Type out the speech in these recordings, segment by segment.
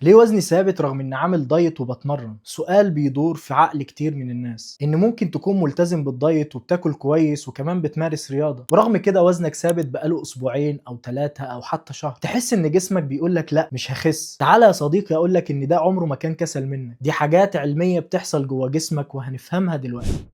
ليه وزني ثابت رغم اني عامل دايت وبتمرن؟ سؤال بيدور في عقل كتير من الناس، ان ممكن تكون ملتزم بالدايت وبتاكل كويس وكمان بتمارس رياضة، ورغم كده وزنك ثابت بقاله اسبوعين او 3 او حتى شهر. تحس ان جسمك بيقولك لا مش هخس. تعالى يا صديقي اقولك ان ده عمره ما كان كسل منك، دي حاجات علمية بتحصل جوه جسمك وهنفهمها دلوقتي.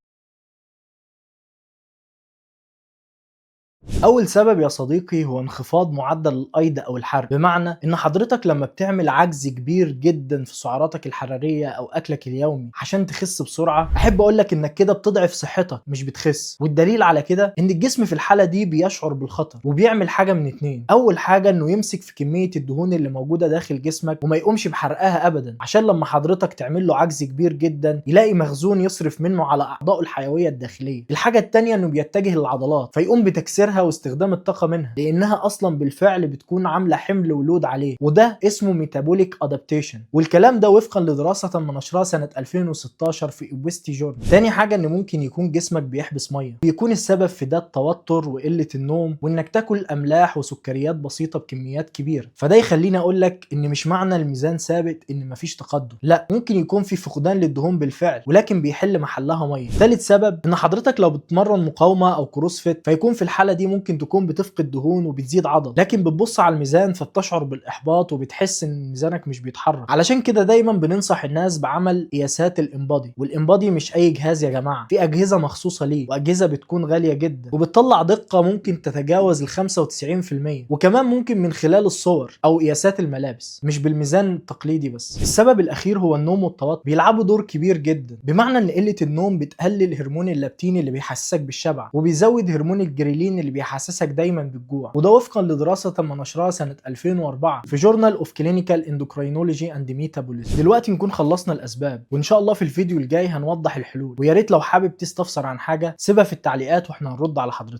اول سبب يا صديقي هو انخفاض معدل الايض او الحرق، بمعنى ان حضرتك لما بتعمل عجز كبير جدا في سعراتك الحراريه او اكلك اليومي عشان تخس بسرعه، احب اقول لك انك كده بتضعف صحتك مش بتخس. والدليل على كده ان الجسم في الحاله دي بيشعر بالخطر وبيعمل حاجه من اتنين. اول حاجه انه يمسك في كميه الدهون اللي موجوده داخل جسمك وما يقومش بحرقها ابدا، عشان لما حضرتك تعمل له عجز كبير جدا يلاقي مخزون يصرف منه على اعضائه الحيويه الداخليه. الحاجه التانيه انه بيتجه للعضلات فيقوم بتكسيرها واستخدام الطاقه منها، لانها اصلا بالفعل بتكون عامله حمل ولود عليه، وده اسمه ميتابوليك ادابتيشن. والكلام ده وفقا لدراسه تم نشرها سنه 2016 في اوبستي جورنال. تاني حاجه ان ممكن يكون جسمك بيحبس ميه، بيكون السبب في ده التوتر وقله النوم وانك تاكل املاح وسكريات بسيطه بكميات كبيره. فده يخليني اقول لك ان مش معنى الميزان ثابت ان مفيش تقدم، لا، ممكن يكون في فقدان للدهون بالفعل ولكن بيحل محلها ميه. ثالث سبب ان حضرتك لو بتتمرن مقاومه او كروسفيت فيكون في الحاله دي ممكن تكون بتفقد دهون وبتزيد عضل، لكن بتبص على الميزان فبتشعر بالاحباط وبتحس ان ميزانك مش بيتحرك. علشان كده دايما بننصح الناس بعمل قياسات الانبادي. والانبادي مش اي جهاز يا جماعه، في اجهزه مخصوصه ليه، واجهزه بتكون غاليه جدا وبتطلع دقه ممكن تتجاوز ال 95%، وكمان ممكن من خلال الصور او قياسات الملابس مش بالميزان التقليدي بس. السبب الاخير هو النوم والتوتر، بيلعبوا دور كبير جدا، بمعنى ان قله النوم بتقلل هرمون اللابتين اللي بيحسسك بالشبع، وبيزود هرمون الجريلين اللي بيحسسك دايما بالجوع. وده وفقا لدراسه تم نشرها سنه 2004 في جورنال اوف كلينيكال اندوكرينولوجي اند ميتابوليزم. دلوقتي نكون خلصنا الاسباب، وان شاء الله في الفيديو الجاي هنوضح الحلول. ويا ريت لو حابب تستفسر عن حاجه سيبها في التعليقات واحنا هنرد على حضرتك.